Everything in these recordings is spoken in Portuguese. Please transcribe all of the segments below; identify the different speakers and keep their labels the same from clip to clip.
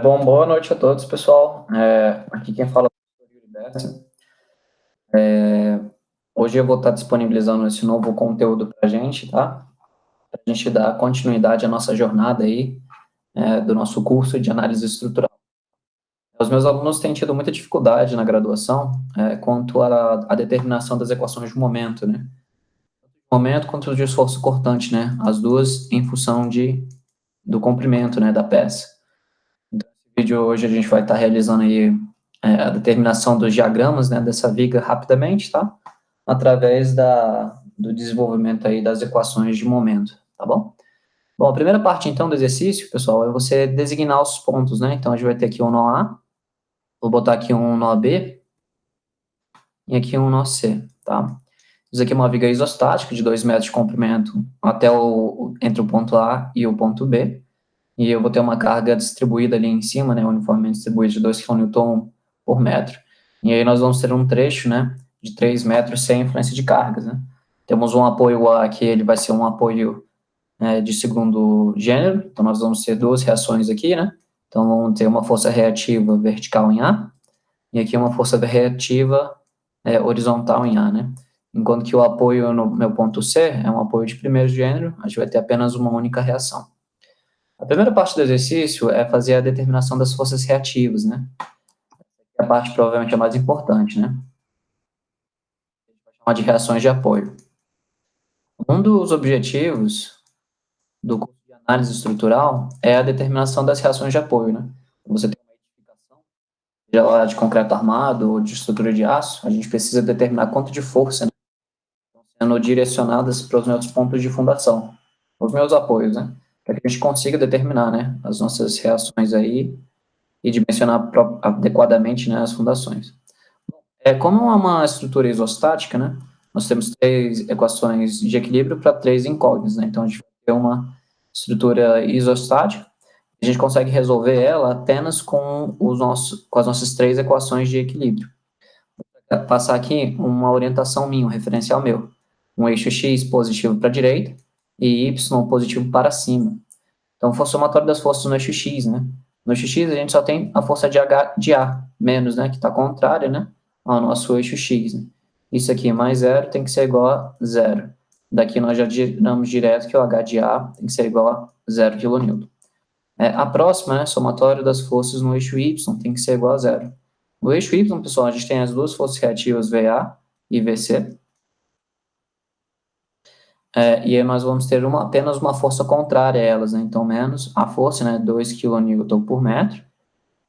Speaker 1: Bom, boa noite a todos, pessoal. Aqui quem fala é o Yuri Bessa. Hoje eu vou estar disponibilizando esse novo conteúdo para a gente, tá? Para a gente dar continuidade à nossa jornada aí, do nosso curso de análise estrutural. Os meus alunos têm tido muita dificuldade na graduação, quanto à determinação das equações de momento, né? Momento quanto de esforço cortante, né? As duas em função do comprimento, né, da peça. Vídeo hoje a gente vai estar realizando aí a determinação dos diagramas, né, dessa viga rapidamente, tá? Através do desenvolvimento aí das equações de momento, tá bom? Bom, a primeira parte, então, do exercício, pessoal, é você designar os pontos, né? Então, a gente vai ter aqui um nó A, vou botar aqui um nó B e aqui um nó C, tá? Isso aqui é uma viga isostática de 2 metros de comprimento até entre o ponto A e o ponto B. E eu vou ter uma carga distribuída ali em cima, né, uniformemente distribuída de 2 kN por metro. E aí nós vamos ter um trecho, né, de 3 metros sem influência de cargas, né. Temos um apoio A que ele vai ser um apoio de segundo gênero, então nós vamos ter duas reações aqui, né. Então vamos ter uma força reativa vertical em A, e aqui uma força reativa horizontal em A, né. Enquanto que o apoio no meu ponto C é um apoio de primeiro gênero, a gente vai ter apenas uma única reação. A primeira parte do exercício é fazer a determinação das forças reativas, né? É a parte provavelmente a mais importante, né? A gente vai chamar de reações de apoio. Um dos objetivos do curso de análise estrutural é a determinação das reações de apoio, né? Você tem uma edificação, seja lá de concreto armado ou de estrutura de aço, a gente precisa determinar quanto de força, né, sendo direcionadas para os meus pontos de fundação, os meus apoios, né? Para que a gente consiga determinar, né, as nossas reações aí e dimensionar adequadamente, né, as fundações. Como é uma estrutura isostática, né, nós temos três equações de equilíbrio para três incógnitas, né, então a gente vai ter uma estrutura isostática, a gente consegue resolver ela apenas com as nossas três equações de equilíbrio. Vou passar aqui uma orientação minha, um referencial meu, um eixo x positivo para a direita e y positivo para cima. Então, força somatória das forças no eixo x, né? No eixo x, a gente só tem a força de H de A, menos, né? Que está contrária, né? Ao nosso eixo x, né? Isso aqui mais zero tem que ser igual a zero. Daqui nós já tiramos direto que o H de A tem que ser igual a 0 kN. A próxima, né? Somatório das forças no eixo y tem que ser igual a zero. No eixo y, pessoal, a gente tem as duas forças reativas VA e VC, e aí nós vamos ter apenas uma força contrária a elas, né? Então, menos a força, né? 2 kN por metro,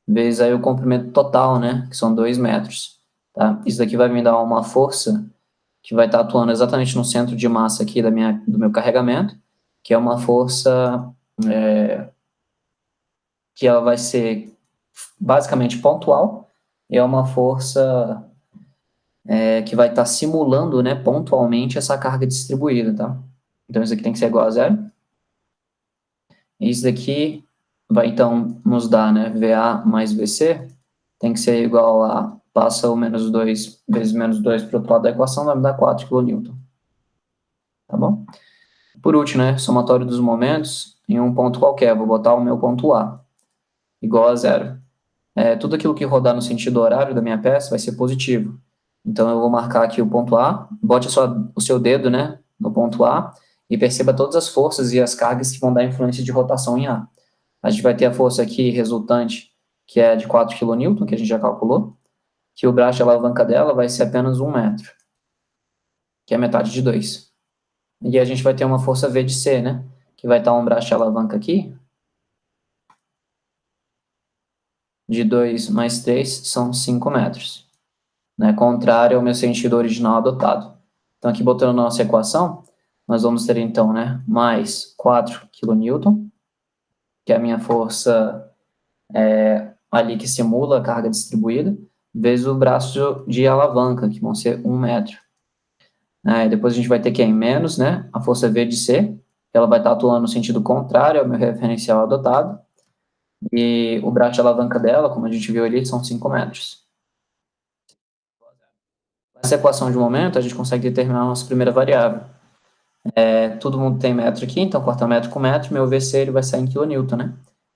Speaker 1: vezes aí o comprimento total, né? Que são 2 metros, tá? Isso daqui vai me dar uma força que vai estar atuando exatamente no centro de massa aqui do meu carregamento, que é uma força que ela vai ser basicamente pontual, e é uma força que vai estar simulando, né, pontualmente essa carga distribuída, tá? Então, isso aqui tem que ser igual a zero. Isso daqui vai, então, nos dar, né, VA mais VC, tem que ser igual a, passa o menos 2 vezes menos 2 para o outro lado da equação, vai me dar 4 kN. Tá bom? Por último, né, somatório dos momentos em um ponto qualquer, vou botar o meu ponto A, igual a zero. Tudo aquilo que rodar no sentido horário da minha peça vai ser positivo. Então, eu vou marcar aqui o ponto A, bote o seu dedo, né, no ponto A, e perceba todas as forças e as cargas que vão dar influência de rotação em A. A gente vai ter a força aqui resultante, que é de 4 kN, que a gente já calculou, que o braço de alavanca dela vai ser apenas 1 metro, que é metade de 2. E a gente vai ter uma força V de C, né, que vai estar um braço de alavanca aqui, de 2 mais 3 são 5 metros, né, contrário ao meu sentido original adotado. Então, aqui botando na nossa equação, nós vamos ter então, né, mais 4 kN, que é a minha força ali que simula a carga distribuída, vezes o braço de alavanca, que vão ser 1 metro. Depois a gente vai ter que em menos, né, a força V de C, que ela vai estar atuando no sentido contrário ao meu referencial adotado, e o braço de alavanca dela, como a gente viu ali, são 5 metros. Essa equação de momento, a gente consegue determinar a nossa primeira variável. Todo mundo tem metro aqui, então corta metro com metro, meu VC ele vai sair em quilonewton, né?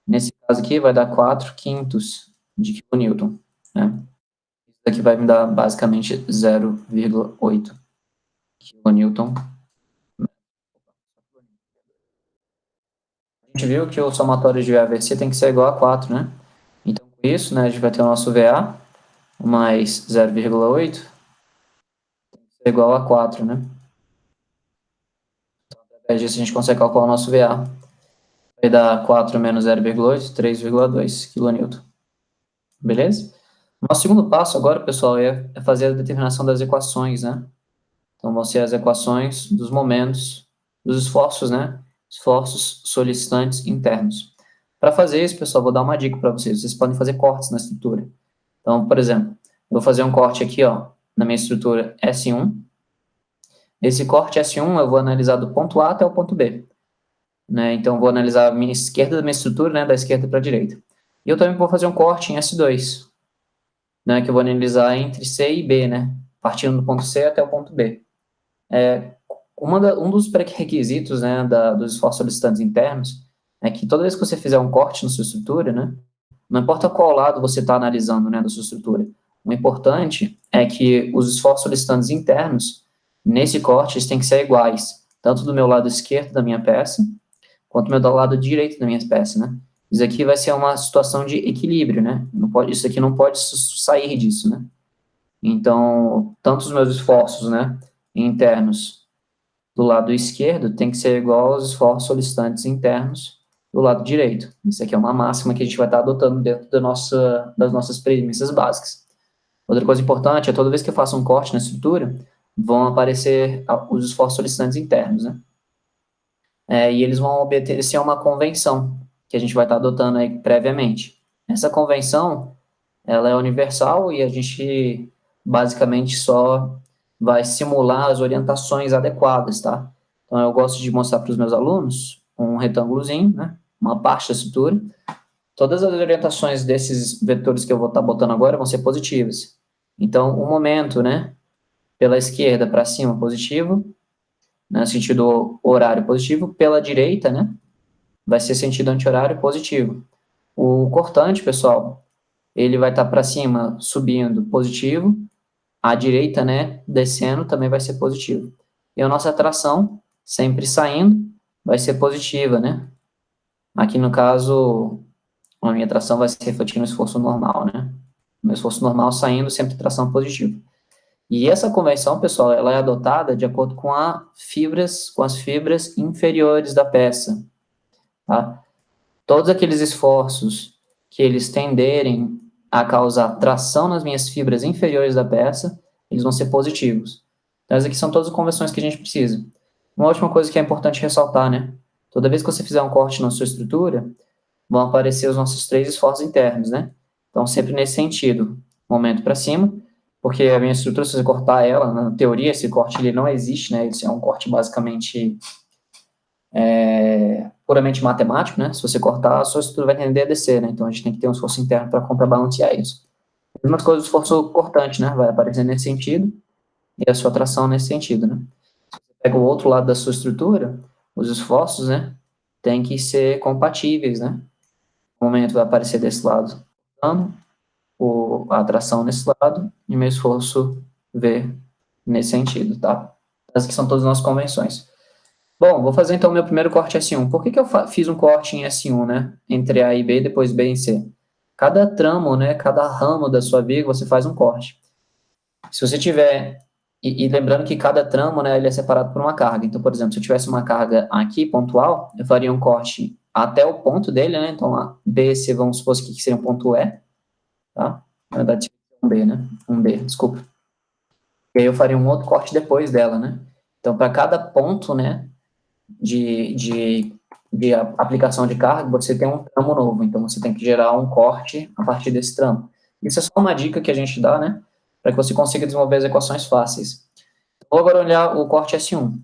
Speaker 1: Nesse caso aqui, vai dar 4 quintos de quilonewton, né? Isso daqui vai me dar, basicamente, 0,8 quilonewton. A gente viu que o somatório de VA/VC tem que ser igual a 4, né? Então, com isso, né, a gente vai ter o nosso VA mais 0,8 é igual a 4, né? Então, através disso, a gente consegue calcular o nosso VA. Vai dar 4 menos 0,8, 3,2 kN. Beleza? Nosso segundo passo agora, pessoal, é fazer a determinação das equações, né? Então, vão ser as equações dos momentos, dos esforços, né? Esforços solicitantes internos. Para fazer isso, pessoal, vou dar uma dica para vocês. Vocês podem fazer cortes na estrutura. Então, por exemplo, eu vou fazer um corte aqui, ó, na minha estrutura S1. Esse corte S1 eu vou analisar do ponto A até o ponto B. Né? Então, vou analisar a minha esquerda da minha estrutura, né, da esquerda para a direita. E eu também vou fazer um corte em S2, né, que eu vou analisar entre C e B, né, partindo do ponto C até o ponto B. Um dos pré-requisitos, né, dos esforços solicitantes internos é que toda vez que você fizer um corte na sua estrutura, né, não importa qual lado você está analisando, né, da sua estrutura, o importante é que os esforços solicitantes internos, nesse corte, eles têm que ser iguais, tanto do meu lado esquerdo da minha peça, quanto do lado direito da minha peça, né? Isso aqui vai ser uma situação de equilíbrio, né? Não pode, isso aqui não pode sair disso, né? Então, tanto os meus esforços, né, internos do lado esquerdo tem que ser igual aos esforços solicitantes internos do lado direito. Isso aqui é uma máxima que a gente vai estar adotando dentro das nossas premissas básicas. Outra coisa importante é toda vez que eu faço um corte na estrutura, vão aparecer os esforços solicitantes internos, né? E eles vão obedecer a uma convenção que a gente vai estar adotando aí previamente. Essa convenção, ela é universal e a gente basicamente só vai simular as orientações adequadas, tá? Então, eu gosto de mostrar para os meus alunos um retângulozinho, né? Uma parte da estrutura. Todas as orientações desses vetores que eu vou estar botando agora vão ser positivas. Então, o momento, né? Pela esquerda para cima, positivo, né, sentido horário positivo, pela direita, né, vai ser sentido anti-horário positivo. O cortante, pessoal, ele vai estar para cima subindo positivo, à direita, né, descendo também vai ser positivo. E a nossa tração, sempre saindo, vai ser positiva, né? Aqui no caso, a minha tração vai se refletir no esforço normal, né? O meu esforço normal saindo, sempre tração positiva. E essa convenção, pessoal, ela é adotada de acordo com com as fibras inferiores da peça, tá? Todos aqueles esforços que eles tenderem a causar tração nas minhas fibras inferiores da peça, eles vão ser positivos. Então, essas aqui são todas as convenções que a gente precisa. Uma última coisa que é importante ressaltar, né? Toda vez que você fizer um corte na sua estrutura, vão aparecer os nossos 3 esforços internos, né? Então, sempre nesse sentido, momento para cima, porque a minha estrutura, se você cortar ela, na teoria, esse corte ele não existe, né? Esse é um corte basicamente puramente matemático, né? Se você cortar, a sua estrutura vai tender a descer, né? Então, a gente tem que ter um esforço interno para contrabalancear isso. A mesma coisa do esforço cortante, né? Vai aparecer nesse sentido, e a sua tração nesse sentido, né? Se você pega o outro lado da sua estrutura, os esforços, né? Tem que ser compatíveis, né? O momento vai aparecer desse lado, então, a tração nesse lado, e meu esforço V nesse sentido, tá? Essas que são todas as nossas convenções. Bom, vou fazer então o meu primeiro corte S1. Por que eu fiz um corte em S1, né? Entre A e B, depois B e C? Cada tramo, né? Cada ramo da sua viga, você faz um corte. Se você tiver... E lembrando que cada tramo, né? Ele é separado por uma carga. Então, por exemplo, se eu tivesse uma carga aqui, pontual, eu faria um corte até o ponto dele, né? Então, a B, C, vamos supor que seria um ponto E, tá? Na verdade, um B, né? Um B, desculpa. E aí eu faria um outro corte depois dela, né? Então, para cada ponto, né? De aplicação de carga, você tem um tramo novo, então você tem que gerar um corte a partir desse tramo. Isso é só uma dica que a gente dá, né, para que você consiga desenvolver as equações fáceis. Vou agora olhar o corte S1.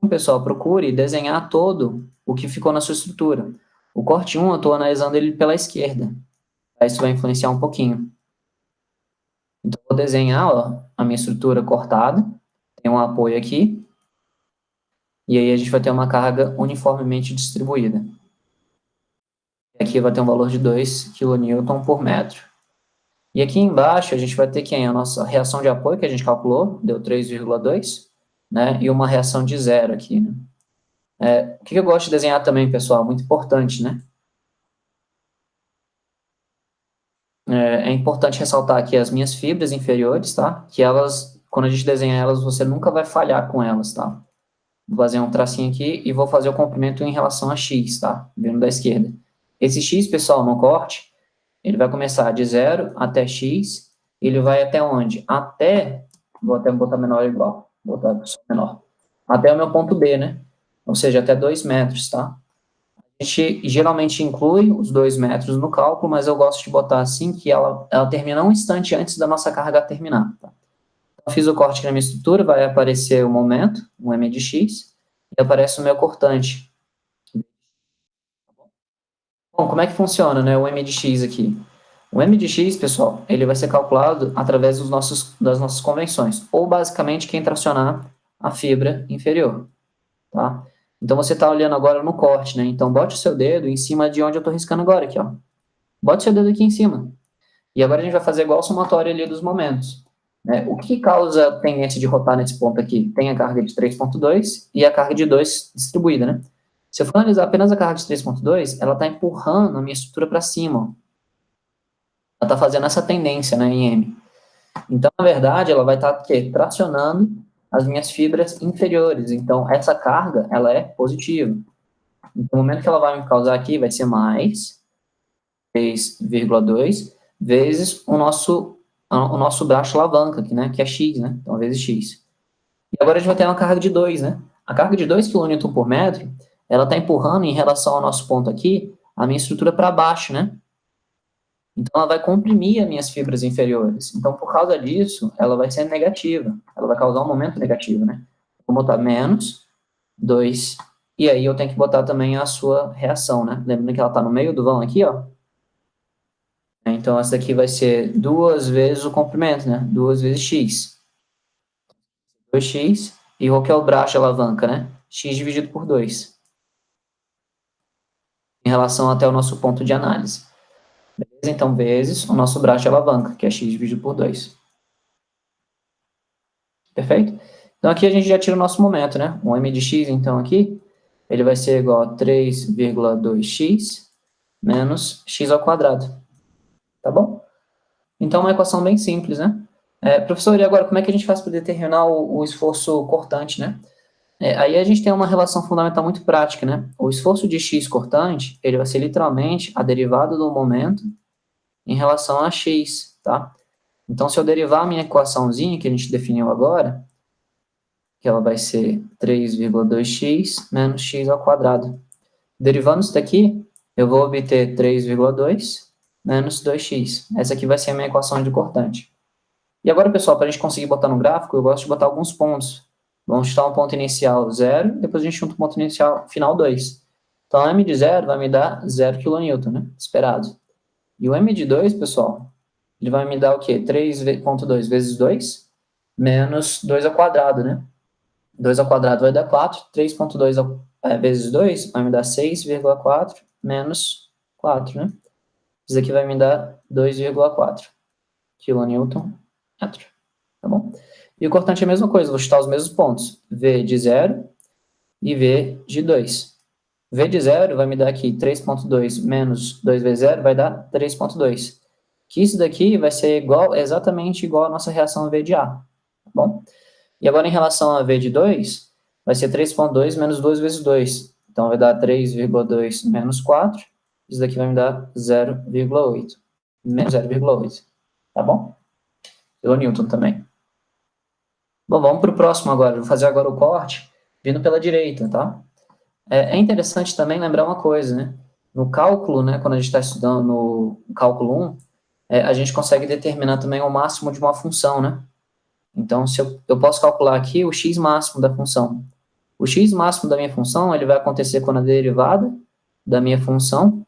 Speaker 1: Pessoal, procure desenhar todo o que ficou na sua estrutura. O corte 1, eu estou analisando ele pela esquerda. Isso vai influenciar um pouquinho. Então, vou desenhar ó, a minha estrutura cortada, tem um apoio aqui, e aí a gente vai ter uma carga uniformemente distribuída. aqui vai ter um valor de 2 kN por metro. E aqui embaixo a gente vai ter quem? A nossa reação de apoio, que a gente calculou, deu 3,2, né? E uma reação de zero aqui, né? O que eu gosto de desenhar também, pessoal? Muito importante, né? É importante ressaltar aqui as minhas fibras inferiores, tá? Que elas, quando a gente desenha elas, você nunca vai falhar com elas, tá? Vou fazer um tracinho aqui e vou fazer o comprimento em relação a x, tá? Vindo da esquerda. Esse x, pessoal, no corte, ele vai começar de 0 até x, ele vai até onde? Até, vou até botar menor igual, vou botar só menor. Até o meu ponto B, né? Ou seja, até 2 metros, tá? A gente geralmente inclui os 2 metros no cálculo, mas eu gosto de botar assim que ela termina um instante antes da nossa carga terminar, tá? Então, fiz o corte aqui na minha estrutura, vai aparecer o momento, um m de x, e aparece o meu cortante. Bom, como é que funciona, né, o m de x aqui? O m de x, pessoal, ele vai ser calculado através das nossas convenções, ou basicamente quem tracionar a fibra inferior, tá? Então, você está olhando agora no corte, né? Então, bote o seu dedo em cima de onde eu estou riscando agora, aqui, ó. Bote o seu dedo aqui em cima. E agora a gente vai fazer igual o somatório ali dos momentos, né? O que causa a tendência de rotar nesse ponto aqui? Tem a carga de 3,2 e a carga de 2 distribuída, né? Se eu for analisar apenas a carga de 3,2, ela está empurrando a minha estrutura para cima, ó. Ela está fazendo essa tendência, né, em M. Então, na verdade, ela vai estar tracionando as minhas fibras inferiores. Então, essa carga, ela é positiva. Então, o momento que ela vai me causar aqui vai ser mais 3,2 vezes o nosso braço alavanca aqui, né, que é x, né? Então, vezes x. E agora a gente vai ter uma carga de 2, né? A carga de 2 kN por metro, ela está empurrando em relação ao nosso ponto aqui, a minha estrutura para baixo, né? Então, ela vai comprimir as minhas fibras inferiores. Então, por causa disso, ela vai ser negativa. Ela vai causar um momento negativo, né? Vou botar menos 2. E aí, eu tenho que botar também a sua reação, né? Lembrando que ela está no meio do vão aqui, ó. Então, essa daqui vai ser 2 vezes o comprimento, né? 2 vezes x. 2x. E qual que é o braço de alavanca, né? X dividido por 2. Em relação até o nosso ponto de análise. Beleza? Então, vezes o nosso braço de alavanca, que é x dividido por 2. Perfeito? Então, aqui a gente já tira o nosso momento, né? O m de x, então, aqui, ele vai ser igual a 3,2x menos x ao quadrado. Tá bom? Então, é uma equação bem simples, né? Professor, e agora, como é que a gente faz para determinar o esforço cortante, né? Aí a gente tem uma relação fundamental muito prática, né? O esforço de x cortante, ele vai ser literalmente a derivada do momento em relação a x, tá? Então, se eu derivar a minha equaçãozinha que a gente definiu agora, que ela vai ser 3,2x menos x ao quadrado. Derivando isso daqui, eu vou obter 3,2 menos 2x. Essa aqui vai ser a minha equação de cortante. E agora, pessoal, para a gente conseguir botar no gráfico, eu gosto de botar alguns pontos. Vamos chutar um ponto inicial 0, depois a gente junta um ponto inicial final 2. Então, m de 0 vai me dar 0 kN, né? Esperado. E o m de 2, pessoal, ele vai me dar o quê? 3,2 vezes 2 menos 2 ao quadrado, né? 2 ao quadrado vai dar 4, 3,2 vezes 2 vai me dar 6,4 menos 4, né? Isso aqui vai me dar 2,4 kN metro, tá bom? E o cortante é a mesma coisa, vou chutar os mesmos pontos, V de 0 e V de 2. V de 0 vai me dar aqui 3,2 menos 2 vezes 0 vai dar 3,2. Que isso daqui vai ser igual, exatamente igual à nossa reação V de A, tá bom? E agora, em relação a V de 2, vai ser 3,2 menos 2 vezes 2. Então, vai dar 3,2 menos 4. Isso daqui vai me dar 0,8. Menos 0,8. Tá bom? Pelo Newton também. Bom, vamos para o próximo agora. Vou fazer agora o corte, vindo pela direita, tá? É interessante também lembrar uma coisa, né? No cálculo, né, quando a gente está estudando no cálculo 1, a gente consegue determinar também o máximo de uma função, né? Então, se eu posso calcular aqui o x máximo da função. O x máximo da minha função, ele vai acontecer quando a derivada da minha função,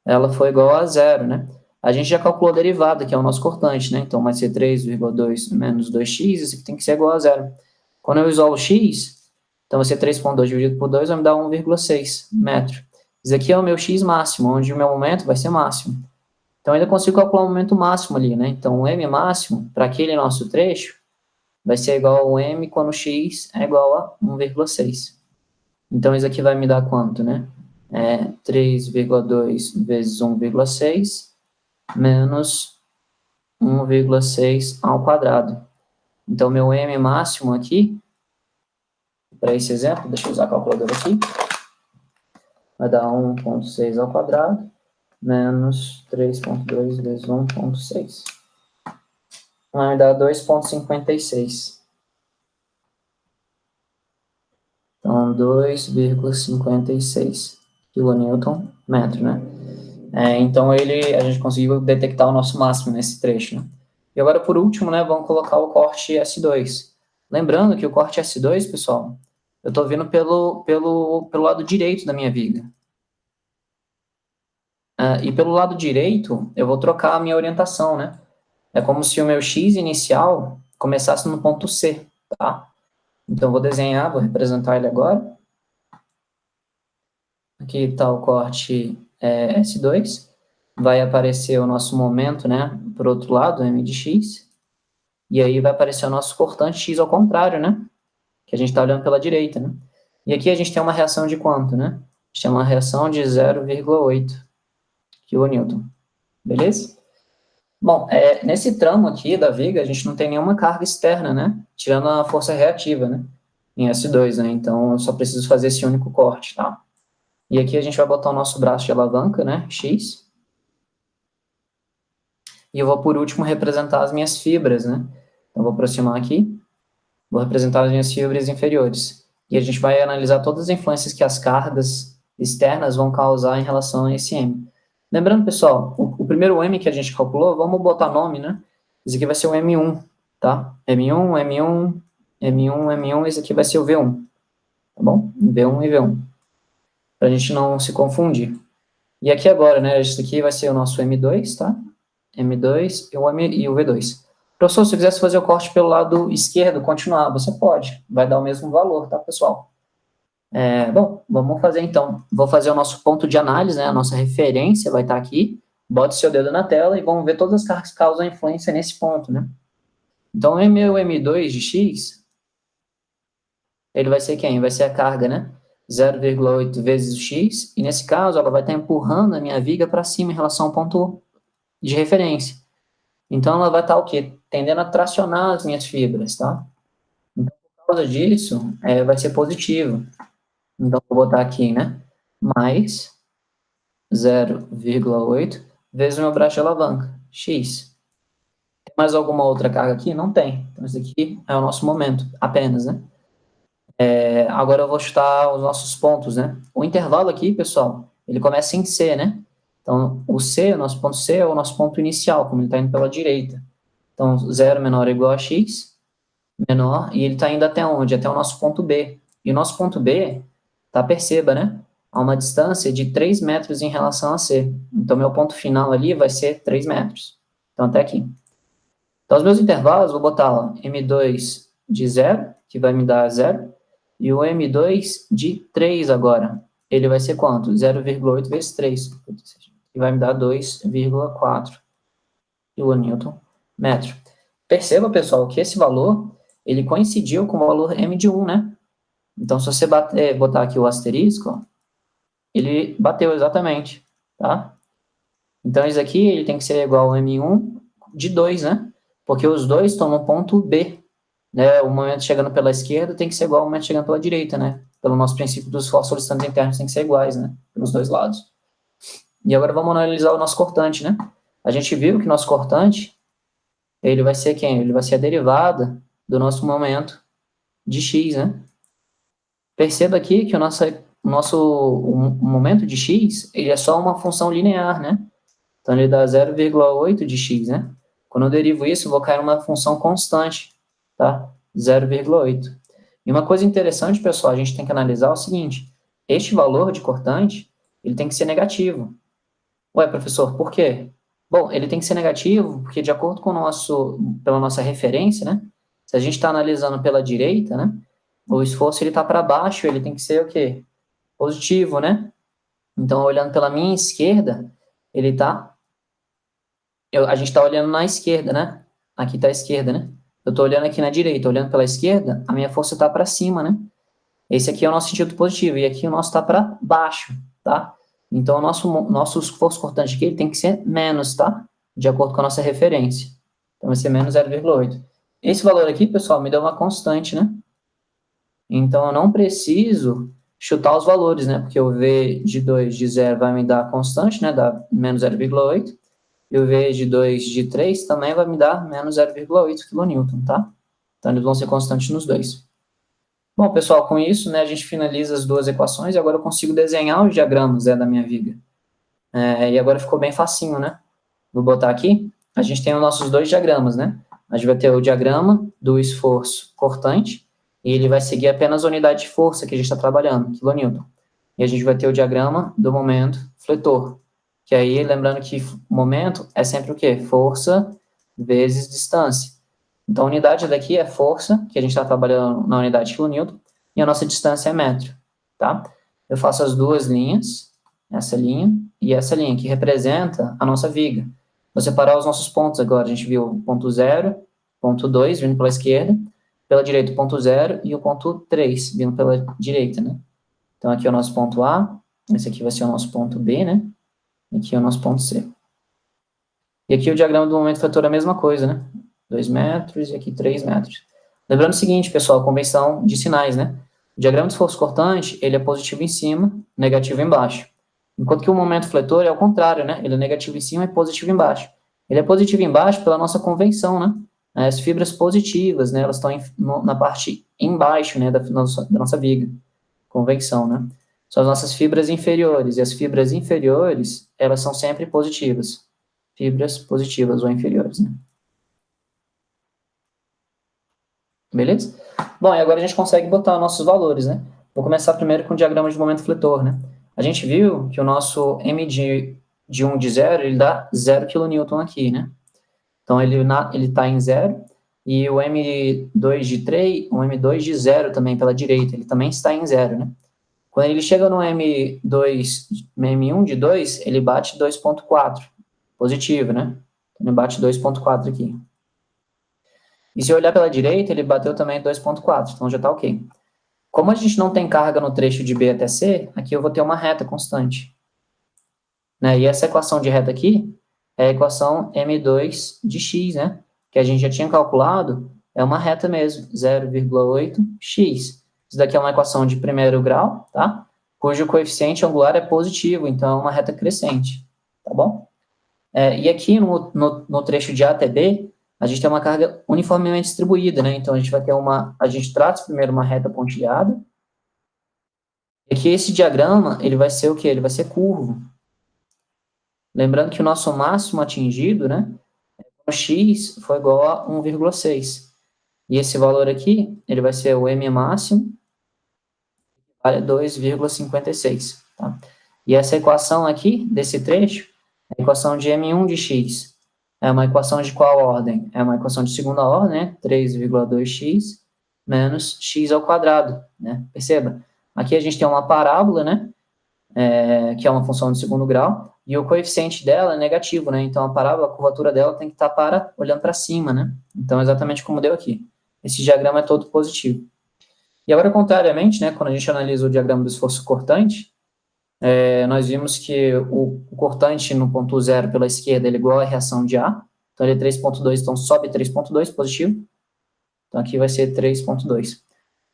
Speaker 1: ela for igual a zero, né? A gente já calculou a derivada, que é o nosso cortante, né? Então, vai ser 3,2 menos 2x, isso aqui tem que ser igual a zero. Quando eu isolo x, então vai ser 3,2 dividido por 2, vai me dar 1,6 metro. Isso aqui é o meu x máximo, onde o meu momento vai ser máximo. Então, ainda consigo calcular o momento máximo ali, né? Então, o m máximo, para aquele nosso trecho, vai ser igual ao m quando x é igual a 1,6. Então, isso aqui vai me dar quanto, né? 3,2 vezes 1,6 menos 1,6 ao quadrado. Então, meu m máximo aqui, para esse exemplo, deixa eu usar a calculadora aqui, vai dar 1,6 ao quadrado menos 3,2 vezes 1,6. Vai dar 2,56. Então, 2,56 kN metro, né? Então, a gente conseguiu detectar o nosso máximo nesse trecho, né? E agora, por último, né, vamos colocar o corte S2. Lembrando que o corte S2, pessoal, eu estou vindo pelo lado direito da minha viga. E pelo lado direito, eu vou trocar a minha orientação, né? É como se o meu X inicial começasse no ponto C, tá? Então, vou desenhar, vou representar ele agora. Aqui está o corte S2. Vai aparecer o nosso momento, né? Por outro lado, M de X. E aí vai aparecer o nosso cortante X ao contrário, né? Que a gente está olhando pela direita, né? E aqui a gente tem uma reação de quanto, né? A gente tem uma reação de 0,8 kN. Beleza? Bom, nesse tramo aqui da viga, a gente não tem nenhuma carga externa, né? Tirando a força reativa, né? Em S2, né? Então, eu só preciso fazer esse único corte, tá? E aqui a gente vai botar o nosso braço de alavanca, né? X. E eu vou, por último, representar as minhas fibras, né? Então, vou aproximar aqui. Vou representar as minhas fibras inferiores. E a gente vai analisar todas as influências que as cargas externas vão causar em relação a esse M. Lembrando, pessoal, o primeiro M que a gente calculou, vamos botar nome, né? Esse aqui vai ser o M1, tá? M1, M1, M1, M1, esse aqui vai ser o V1, tá bom? V1 e V1, para a gente não se confundir. E aqui agora, né, esse aqui vai ser o nosso M2, tá? M2 e o V2. Professor, se você quisesse fazer o corte pelo lado esquerdo, continuar, você pode. Vai dar o mesmo valor, tá, pessoal? Bom, vamos fazer então. Vou fazer o nosso ponto de análise, né? A nossa referência vai estar aqui. Bote seu dedo na tela e vamos ver todas as cargas que causam influência nesse ponto, né? Então, o meu M2 de X, ele vai ser quem? Vai ser a carga, né? 0,8 vezes o X, e nesse caso, ela vai estar empurrando a minha viga para cima em relação ao ponto de referência. Então, ela vai estar o quê? Tendendo a tracionar as minhas fibras, tá? Então, por causa disso, vai ser positivo. Então, vou botar aqui, né? Mais 0,8 vezes o meu braço de alavanca, X. Tem mais alguma outra carga aqui? Não tem. Então, esse aqui é o nosso momento, apenas, né? Agora eu vou chutar os nossos pontos, né? O intervalo aqui, pessoal, ele começa em C, né? Então, o nosso ponto C é o nosso ponto inicial, como ele está indo pela direita. Então, 0 menor ou igual a X, menor, e ele está indo até onde? Até o nosso ponto B. E o nosso ponto B, tá, perceba, né? A uma distância de 3 metros em relação a C. Então, meu ponto final ali vai ser 3 metros. Então, até aqui. Então, os meus intervalos, vou botar lá, M2 de 0, que vai me dar 0, e o M2 de 3 agora. Ele vai ser quanto? 0,8 vezes 3, que vai me dar 2,4 kN metro. Perceba, pessoal, que esse valor, ele coincidiu com o valor M de 1, né? Então, se você botar aqui o asterisco, ó, ele bateu exatamente, tá? Então, isso aqui ele tem que ser igual ao M1 de 2, né? Porque os dois estão no ponto B, né? O momento chegando pela esquerda tem que ser igual ao momento chegando pela direita, né? Pelo nosso princípio dos esforços solitantes internos tem que ser iguais, né? Pelos dois lados. E agora vamos analisar o nosso cortante, né? A gente viu que nosso cortante, ele vai ser quem? Ele vai ser a derivada do nosso momento de x, né? Perceba aqui que o momento de x, ele é só uma função linear, né? Então, ele dá 0,8 de x, né? Quando eu derivo isso, eu vou cair numa função constante, tá? 0,8. E uma coisa interessante, pessoal, a gente tem que analisar o seguinte, este valor de cortante, ele tem que ser negativo. Ué, professor, por quê? Bom, ele tem que ser negativo porque, de acordo com pela nossa referência, né? Se a gente está analisando pela direita, né? O esforço, ele está para baixo, ele tem que ser o quê? Positivo, né? Então, olhando pela minha esquerda, ele está... A gente está olhando na esquerda, né? Aqui está a esquerda, né? Eu estou olhando aqui na direita, olhando pela esquerda, a minha força está para cima, né? Esse aqui é o nosso sentido positivo, e aqui o nosso está para baixo, tá? Então, o nosso esforço cortante aqui ele tem que ser menos, tá? De acordo com a nossa referência. Então, vai ser menos 0,8. Esse valor aqui, pessoal, me deu uma constante, né? Então, eu não preciso chutar os valores, né? Porque o V de 2 de 0 vai me dar constante, né? Dá menos 0,8. E o V de 2 de 3 também vai me dar menos 0,8 kN, tá? Então, eles vão ser constantes nos dois. Bom, pessoal, com isso, né, a gente finaliza as duas equações e agora eu consigo desenhar os diagramas, da minha viga. E agora ficou bem facinho, né? Vou botar aqui. A gente tem os nossos dois diagramas, né? A gente vai ter o diagrama do esforço cortante, e ele vai seguir apenas a unidade de força que a gente está trabalhando, kN. E a gente vai ter o diagrama do momento fletor, que aí, lembrando que momento é sempre o quê? Força vezes distância. Então, a unidade daqui é força, que a gente está trabalhando na unidade de quilonewton, e a nossa distância é metro, tá? Eu faço as duas linhas, essa linha e essa linha, que representa a nossa viga. Vou separar os nossos pontos agora. A gente viu o ponto 0, ponto 2, vindo pela esquerda, pela direita o ponto 0 e o ponto 3, vindo pela direita, né? Então, aqui é o nosso ponto A, esse aqui vai ser o nosso ponto B, né? E aqui é o nosso ponto C. E aqui o diagrama do momento fator é a mesma coisa, né? 2 metros e aqui 3 metros. Lembrando o seguinte, pessoal, convenção de sinais, né? O diagrama de esforço cortante, ele é positivo em cima, negativo embaixo. Enquanto que o momento fletor é ao contrário, né? Ele é negativo em cima e positivo embaixo. Ele é positivo embaixo pela nossa convenção, né? As fibras positivas, né? Elas estão na parte embaixo, né? Da nossa viga. Convenção, né? São as nossas fibras inferiores. E as fibras inferiores, elas são sempre positivas. Fibras positivas ou inferiores, né? Beleza? Bom, e agora a gente consegue botar nossos valores, né? Vou começar primeiro com o diagrama de momento fletor, né? A gente viu que o nosso M de 1 de 0, ele dá 0 kN aqui, né? Então, ele está em 0, e o M2 de 3, o M2 de 0 também pela direita, ele também está em 0, né? Quando ele chega no M1 de 2, ele bate 2,4, positivo, né? Ele bate 2,4 aqui. E se eu olhar pela direita, ele bateu também 2,4, então já está ok. Como a gente não tem carga no trecho de B até C, aqui eu vou ter uma reta constante. Né? E essa equação de reta aqui é a equação M2 de x, né? Que a gente já tinha calculado, é uma reta mesmo, 0,8x. Isso daqui é uma equação de primeiro grau, tá? Cujo coeficiente angular é positivo, então é uma reta crescente, tá bom? E aqui no trecho de A até B, a gente tem uma carga uniformemente distribuída, né? Então, a gente vai ter a gente traça primeiro uma reta pontilhada, e aqui esse diagrama, ele vai ser o quê? Ele vai ser curvo. Lembrando que o nosso máximo atingido, né? O x foi igual a 1,6. E esse valor aqui, ele vai ser o M máximo, vale 2,56, tá? E essa equação aqui, desse trecho, é a equação de M1 de x. É uma equação de qual ordem? É uma equação de segunda ordem, né? 3,2x menos x ao quadrado, né? Perceba, aqui a gente tem uma parábola, né? Que é uma função de segundo grau, e o coeficiente dela é negativo, né? Então, a parábola, a curvatura dela tem que estar olhando para cima, né? Então, exatamente como deu aqui. Esse diagrama é todo positivo. E agora, contrariamente, né? Quando a gente analisa o diagrama do esforço cortante, nós vimos que o cortante no ponto 0 pela esquerda ele é igual à reação de A, então ele é 3,2, então sobe 3,2 positivo, então aqui vai ser 3,2.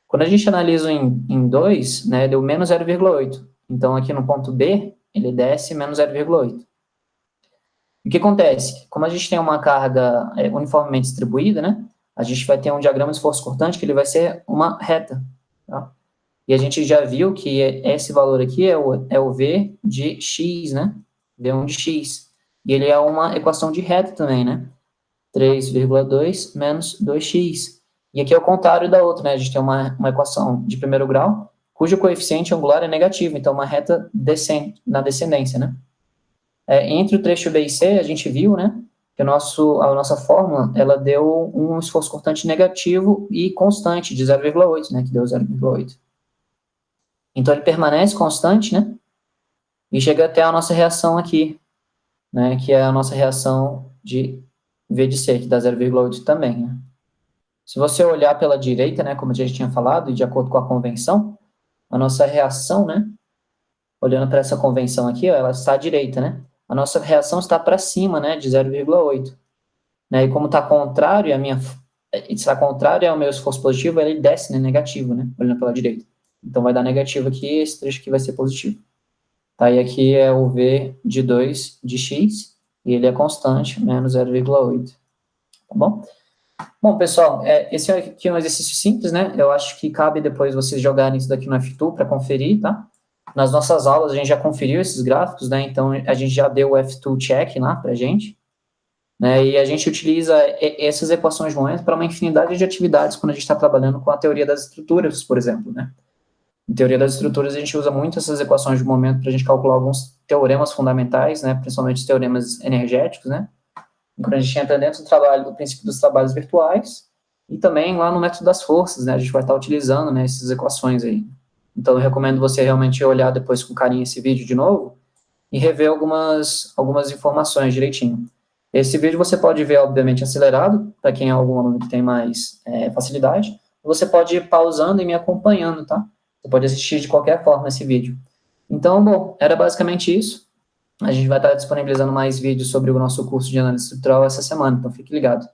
Speaker 1: Quando a gente analisa em 2, né, deu menos 0,8, então aqui no ponto B ele desce menos 0,8. O que acontece? Como a gente tem uma carga uniformemente distribuída, né, a gente vai ter um diagrama de esforço cortante que ele vai ser uma reta, tá? E a gente já viu que esse valor aqui é o V de x, né? V1 de x. E ele é uma equação de reta também, né? 3,2 menos 2x. E aqui é o contrário da outra, né? A gente tem uma equação de primeiro grau, cujo coeficiente angular é negativo, então uma reta na descendência, né? Entre o trecho B e C, a gente viu, né? Que a nossa fórmula, ela deu um esforço cortante negativo e constante de 0,8, né? Que deu 0,8. Então, ele permanece constante, né? e chega até a nossa reação aqui, né, que é a nossa reação de V de C, que dá 0,8 também, né? Se você olhar pela direita, né, como a gente tinha falado, e de acordo com a convenção, a nossa reação, né, olhando para essa convenção aqui, ó, ela está à direita, né? A nossa reação está para cima, né, de 0,8. Né? E como está contrário, está contrário ao meu esforço positivo, ele desce, né, negativo, né, olhando pela direita. Então vai dar negativo aqui, esse trecho aqui vai ser positivo. Tá? E aqui é o V de 2 de x, e ele é constante, menos 0,8. Tá bom? Bom, pessoal, esse aqui é um exercício simples, né? Eu acho que cabe depois vocês jogarem isso daqui no F2 para conferir, tá? Nas nossas aulas a gente já conferiu esses gráficos, né? Então a gente já deu o F2 check lá pra gente, né? E a gente utiliza essas equações moedas para uma infinidade de atividades quando a gente está trabalhando com a teoria das estruturas, por exemplo, né? Em teoria das estruturas a gente usa muito essas equações de momento para a gente calcular alguns teoremas fundamentais, né? Principalmente os teoremas energéticos, né? Quando a gente entra dentro do trabalho, do princípio dos trabalhos virtuais, e também lá no método das forças, né, a gente vai estar utilizando, né, essas equações aí. Então, eu recomendo você realmente olhar depois com carinho esse vídeo de novo e rever algumas informações direitinho. Esse vídeo você pode ver, obviamente, acelerado, para quem é algum aluno que tem mais facilidade. Você pode ir pausando e me acompanhando, tá? Você pode assistir de qualquer forma esse vídeo. Então, bom, era basicamente isso. A gente vai estar disponibilizando mais vídeos sobre o nosso curso de análise estrutural essa semana, então fique ligado.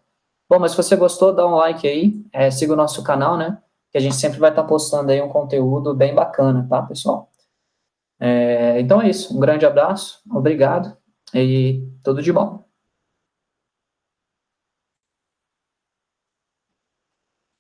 Speaker 1: Bom, mas se você gostou, dá um like aí, siga o nosso canal, né, que a gente sempre vai estar postando aí um conteúdo bem bacana, tá, pessoal? Então é isso, um grande abraço, obrigado e tudo de bom.